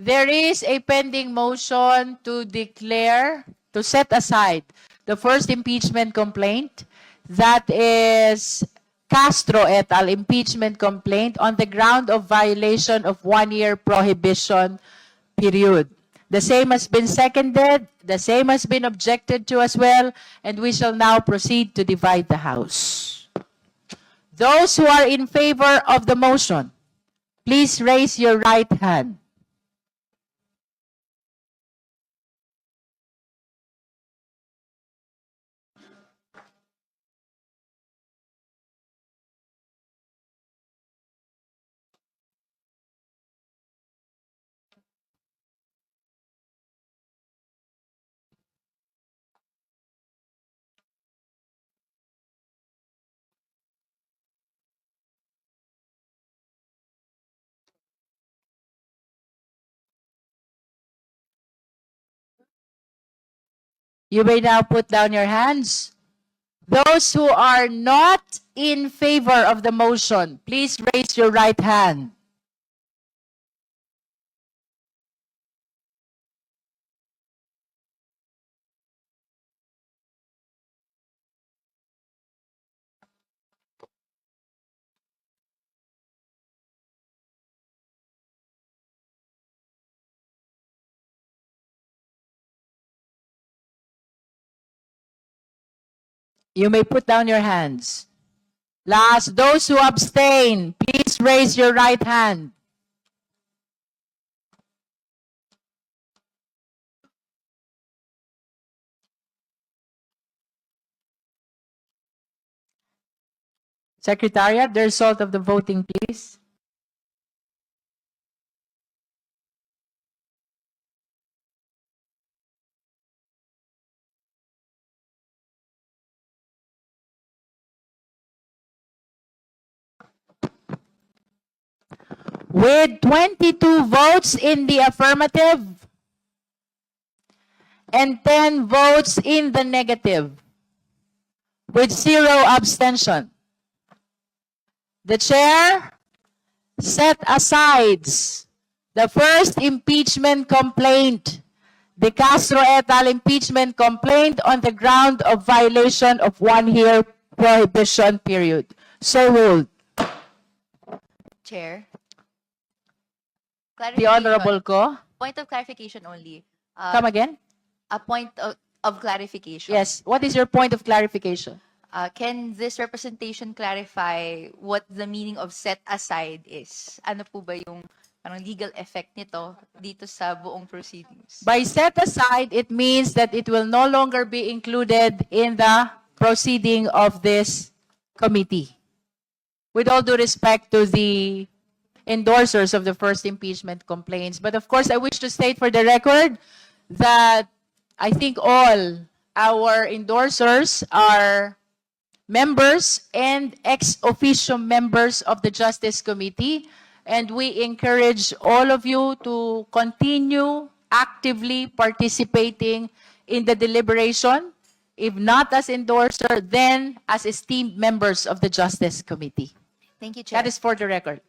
there is a pending motion to set aside the first impeachment complaint. That is Castro et al. Impeachment complaint on the ground of violation of 1-year prohibition period. The same has been seconded, the same has been objected to as well, and we shall now proceed to divide the House. Those who are in favor of the motion, please raise your right hand. You may now put down your hands. Those who are not in favor of the motion, please raise your right hand. You may put down your hands. Last, those who abstain, please raise your right hand. Secretariat, the result of the voting, please. With 22 votes in the affirmative and 10 votes in the negative, with 0 abstention, the chair set aside the first impeachment complaint, the Castro et al. Impeachment complaint on the ground of violation of 1-year prohibition period. So ruled. Chair. The Honorable Ko. Point of clarification only. Come again? A point of clarification. Yes. What is your point of clarification? Can this representation clarify what the meaning of set aside is? Ano po ba yung parang legal effect nito dito sa buong proceedings? By set aside, it means that it will no longer be included in the proceeding of this committee. With all due respect to the endorsers of the first impeachment complaints. But of course, I wish to state for the record that I think all our endorsers are members and ex officio members of the Justice Committee, and we encourage all of you to continue actively participating in the deliberation, if not as endorser, then as esteemed members of the Justice Committee. Thank you, Chair. That is for the record.